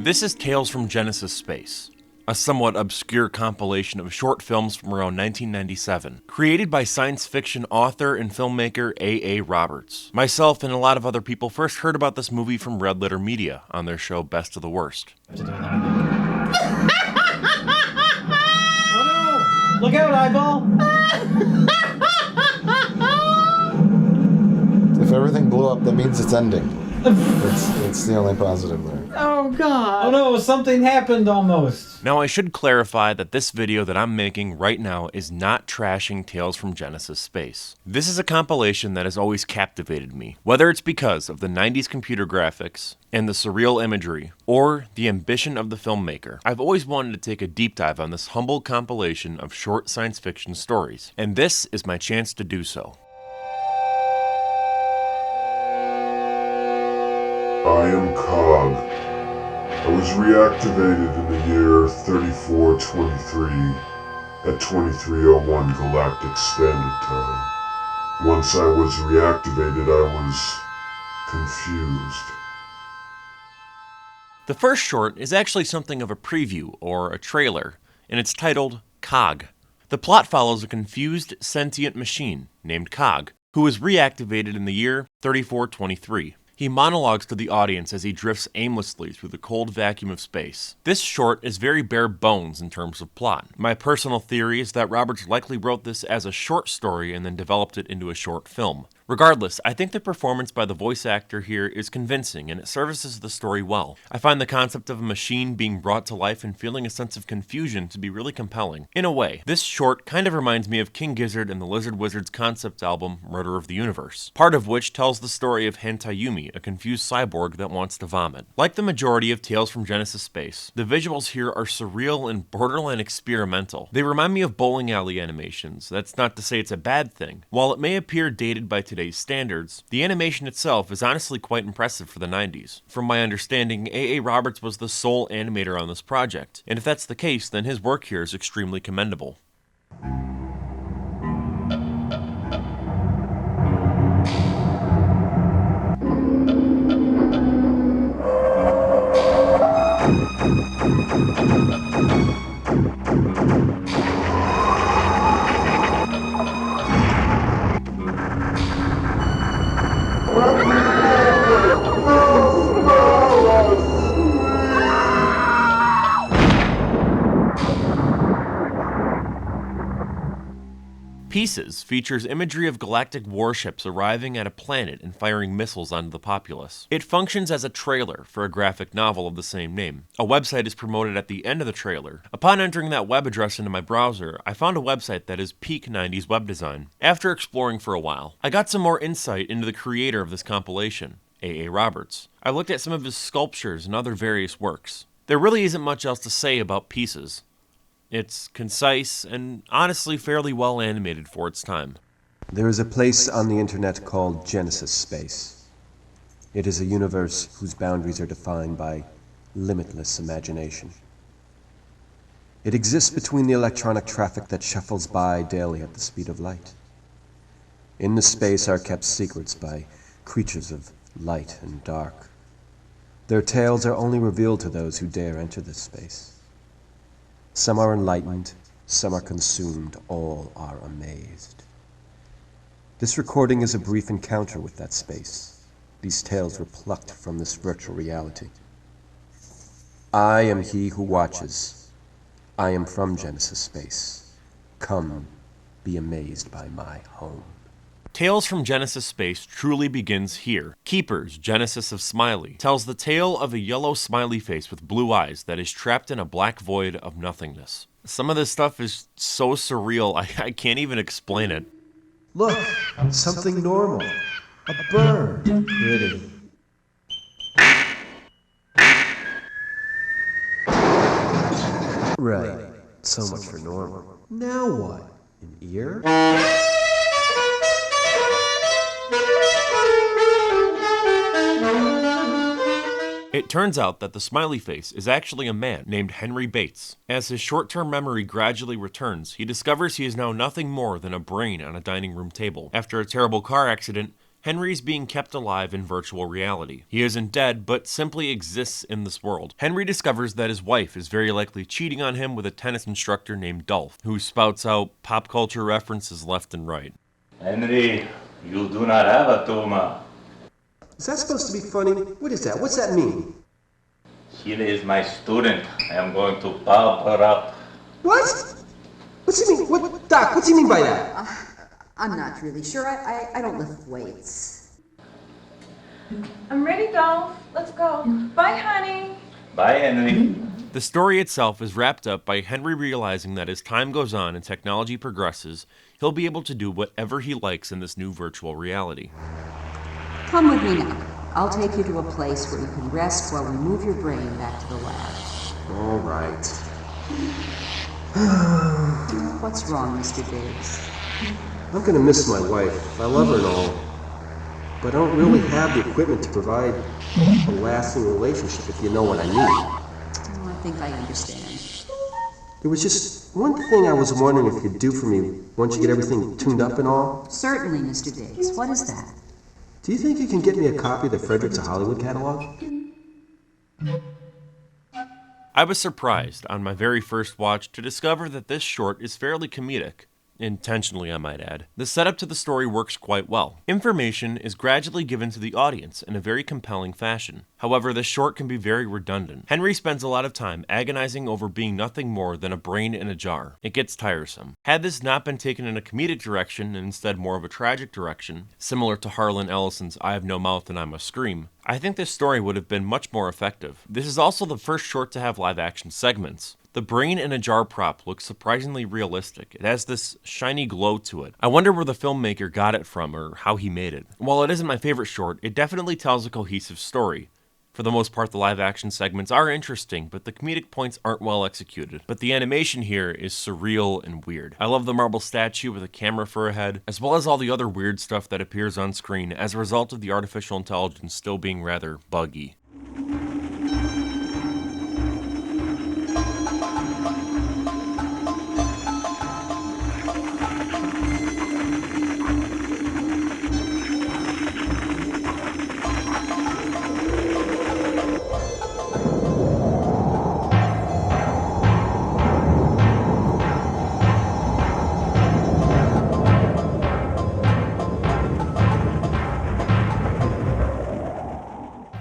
This is Tales from Genesis Space, a somewhat obscure compilation of short films from around 1997, created by science fiction author and filmmaker A.A. Roberts. Myself and a lot of other people first heard about this movie from Red Letter Media on their show Best of the Worst. Oh no! Look out, eyeball! If everything blew up, that means it's ending. It's the only positive there. Oh god! Oh no, something happened almost. Now I should clarify that this video that I'm making right now is not trashing Tales from Genesis Space. This is a compilation that has always captivated me, whether it's because of the 90s computer graphics and the surreal imagery, or the ambition of the filmmaker. I've always wanted to take a deep dive on this humble compilation of short science fiction stories, and this is my chance to do so. I am Cog. I was reactivated in the year 3423 at 2301 Galactic Standard Time. Once I was reactivated, I was confused. The first short is actually something of a preview or a trailer, and it's titled Cog. The plot follows a confused sentient machine named Cog, who is reactivated in the year 3423. He monologues to the audience as he drifts aimlessly through the cold vacuum of space. This short is very bare bones in terms of plot. My personal theory is that Roberts likely wrote this as a short story and then developed it into a short film. Regardless, I think the performance by the voice actor here is convincing and it services the story well. I find the concept of a machine being brought to life and feeling a sense of confusion to be really compelling. In a way, this short kind of reminds me of King Gizzard and the Lizard Wizard's concept album, Murder of the Universe, part of which tells the story of Hantayumi, a confused cyborg that wants to vomit. Like the majority of Tales from Genesis Space, the visuals here are surreal and borderline experimental. They remind me of bowling alley animations. That's not to say it's a bad thing. While it may appear dated by today's standards, the animation itself is honestly quite impressive for the 90s. From my understanding, A.A. Roberts was the sole animator on this project, and if that's the case, then his work here is extremely commendable. Pieces features imagery of galactic warships arriving at a planet and firing missiles onto the populace. It functions as a trailer for a graphic novel of the same name. A website is promoted at the end of the trailer. Upon entering that web address into my browser, I found a website that is peak 90s web design. After exploring for a while, I got some more insight into the creator of this compilation, A.A. Roberts. I looked at some of his sculptures and other various works. There really isn't much else to say about Pieces. It's concise and honestly fairly well animated for its time. There is a place on the internet called Genesis Space. It is a universe whose boundaries are defined by limitless imagination. It exists between the electronic traffic that shuffles by daily at the speed of light. In the space are kept secrets by creatures of light and dark. Their tales are only revealed to those who dare enter this space. Some are enlightened, some are consumed, all are amazed. This recording is a brief encounter with that space. These tales were plucked from this virtual reality. I am he who watches. I am from Genesis Space. Come, be amazed by my home. Tales from Genesis Space truly begins here. Keepers, Genesis of Smiley, tells the tale of a yellow smiley face with blue eyes that is trapped in a black void of nothingness. Some of this stuff is so surreal, I can't even explain it. Look, something normal. A bird. Pretty. Right. So much for normal. Now what? An ear? It turns out that the smiley face is actually a man named Henry Bates. As his short-term memory gradually returns, he discovers he is now nothing more than a brain on a dining room table. After a terrible car accident, Henry is being kept alive in virtual reality. He isn't dead, but simply exists in this world. Henry discovers that his wife is very likely cheating on him with a tennis instructor named Dolph, who spouts out pop culture references left and right. Henry, you do not have a tumor. Is that supposed to be funny? What is that? What's that mean? She is my student. I am going to pop her up. What? What's he mean? What, Doc, what's he mean by that? I'm not really sure. I don't lift weights. I'm ready, Dolph. Let's go. Bye, honey. Bye, Henry. The story itself is wrapped up by Henry realizing that as time goes on and technology progresses, he'll be able to do whatever he likes in this new virtual reality. Come with me now. I'll take you to a place where you can rest while we move your brain back to the lab. All right. What's wrong, Mr. Biggs? I'm gonna miss my wife. I love her and all. But I don't really have the equipment to provide a lasting relationship, if you know what I mean. Oh, I think I understand. There was just one thing I was wondering if you'd do for me once you get everything tuned up and all. Certainly, Mr. Biggs. What is that? Do you think you can get me a copy of the Fredericks of Hollywood catalog? I was surprised on my very first watch to discover that this short is fairly comedic. Intentionally, I might add. The setup to the story works quite well. Information is gradually given to the audience in a very compelling fashion. However, this short can be very redundant. Henry spends a lot of time agonizing over being nothing more than a brain in a jar. It gets tiresome. Had this not been taken in a comedic direction and instead more of a tragic direction, similar to Harlan Ellison's I Have No Mouth and I Must Scream, I think this story would have been much more effective. This is also the first short to have live action segments. The brain in a jar prop looks surprisingly realistic. It has this shiny glow to it. I wonder where the filmmaker got it from or how he made it. While it isn't my favorite short, it definitely tells a cohesive story. For the most part, the live action segments are interesting, but the comedic points aren't well executed. But the animation here is surreal and weird. I love the marble statue with a camera for a head, as well as all the other weird stuff that appears on screen as a result of the artificial intelligence still being rather buggy.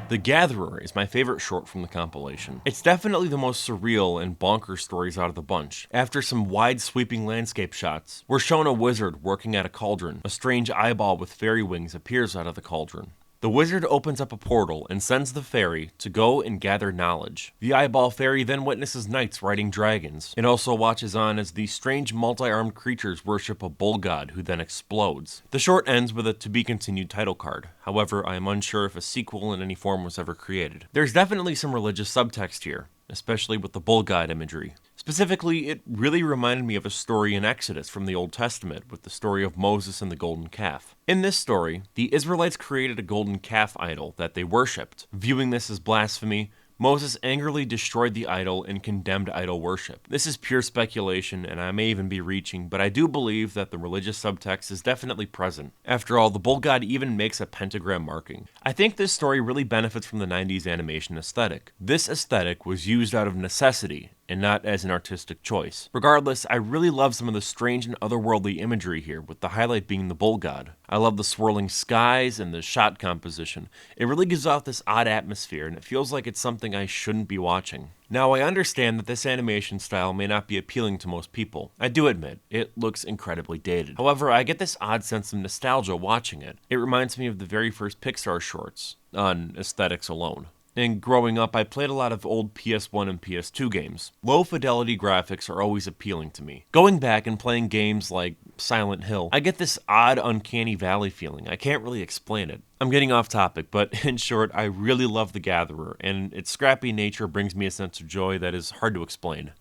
The Gatherer is my favorite short from the compilation. It's definitely the most surreal and bonkers stories out of the bunch. After some wide sweeping landscape shots, we're shown a wizard working at a cauldron. A strange eyeball with fairy wings appears out of the cauldron. The wizard opens up a portal and sends the fairy to go and gather knowledge. The eyeball fairy then witnesses knights riding dragons. It also watches on as these strange multi-armed creatures worship a bull god who then explodes. The short ends with a to-be-continued title card. However, I am unsure if a sequel in any form was ever created. There's definitely some religious subtext here, especially with the bull god imagery. Specifically, it really reminded me of a story in Exodus from the Old Testament with the story of Moses and the golden calf. In this story, the Israelites created a golden calf idol that they worshipped. Viewing this as blasphemy, Moses angrily destroyed the idol and condemned idol worship. This is pure speculation, and I may even be reaching, but I do believe that the religious subtext is definitely present. After all, the bull god even makes a pentagram marking. I think this story really benefits from the 90s animation aesthetic. This aesthetic was used out of necessity, and not as an artistic choice. Regardless, I really love some of the strange and otherworldly imagery here, with the highlight being the bull god. I love the swirling skies and the shot composition. It really gives off this odd atmosphere, and it feels like it's something I shouldn't be watching. Now, I understand that this animation style may not be appealing to most people. I do admit, it looks incredibly dated. However, I get this odd sense of nostalgia watching it. It reminds me of the very first Pixar shorts, on aesthetics alone. And growing up, I played a lot of old PS1 and PS2 games. Low fidelity graphics are always appealing to me. Going back and playing games like Silent Hill, I get this odd uncanny valley feeling. I can't really explain it. I'm getting off topic, but in short, I really love The Gatherer, and its scrappy nature brings me a sense of joy that is hard to explain.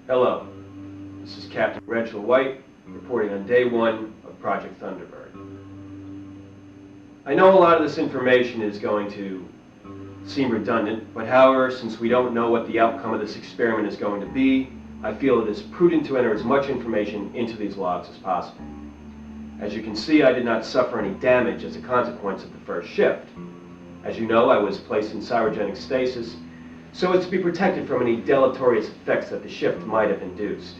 Hello, this is Captain Reginald White, reporting on day one of Project Thunderbird. I know a lot of this information is going to seem redundant, but however, since we don't know what the outcome of this experiment is going to be, I feel it is prudent to enter as much information into these logs as possible. As you can see, I did not suffer any damage as a consequence of the first shift. As you know, I was placed in cryogenic stasis so as to be protected from any deleterious effects that the shift might have induced.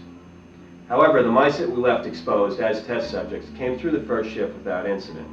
However, the mice that we left exposed as test subjects came through the first shift without incident.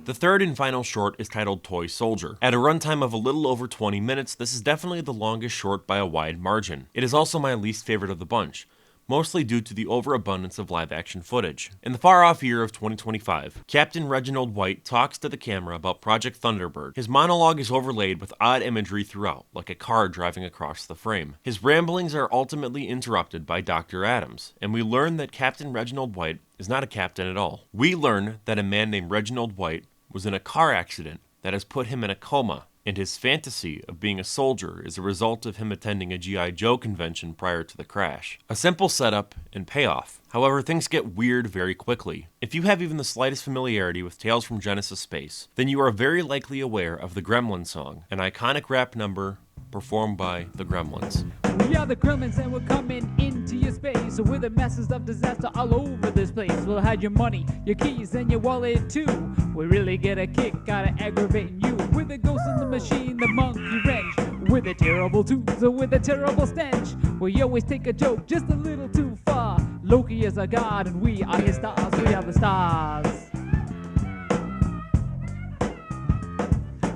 The third and final short is titled Toy Soldier. At a runtime of a little over 20 minutes, this is definitely the longest short by a wide margin. It is also my least favorite of the bunch, mostly due to the overabundance of live-action footage. In the far-off year of 2025, Captain Reginald White talks to the camera about Project Thunderbird. His monologue is overlaid with odd imagery throughout, like a car driving across the frame. His ramblings are ultimately interrupted by Dr. Adams, and we learn that Captain Reginald White is not a captain at all. We learn that a man named Reginald White was in a car accident that has put him in a coma, and his fantasy of being a soldier is a result of him attending a G.I. Joe convention prior to the crash. A simple setup and payoff. However, things get weird very quickly. If you have even the slightest familiarity with Tales from Genesis Space, then you are very likely aware of the Gremlin song, an iconic rap number performed by the Gremlins. We are the Gremlins and we're coming into your space. So we're the masses of disaster all over this place. We'll hide your money, your keys, and your wallet too. We really get a kick out of aggravating you. We're the ghost in the machine, the monkey wrench. We're the terrible twos, with a terrible stench. We always take a joke just a little too far. Loki is our god and we are his stars. We are the stars.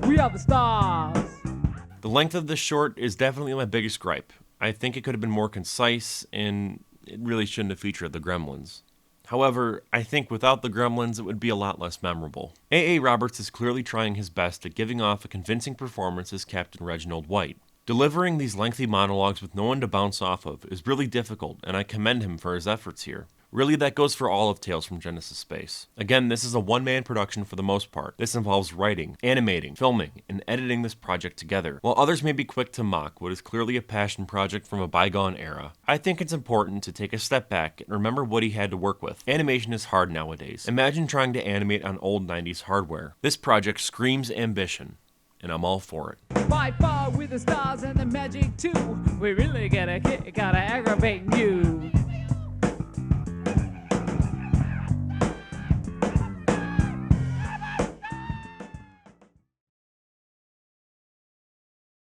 We are the stars. The length of this short is definitely my biggest gripe. I think it could have been more concise, and it really shouldn't have featured the Gremlins. However, I think without the Gremlins, it would be a lot less memorable. A.A. Roberts is clearly trying his best at giving off a convincing performance as Captain Reginald White. Delivering these lengthy monologues with no one to bounce off of is really difficult, and I commend him for his efforts here. Really, that goes for all of Tales from Genesis Space. Again, this is a one-man production for the most part. This involves writing, animating, filming, and editing this project together. While others may be quick to mock what is clearly a passion project from a bygone era, I think it's important to take a step back and remember what he had to work with. Animation is hard nowadays. Imagine trying to animate on old 90s hardware. This project screams ambition, and I'm all for it. By far with the stars and the magic too. We really get a kick out of aggravating you.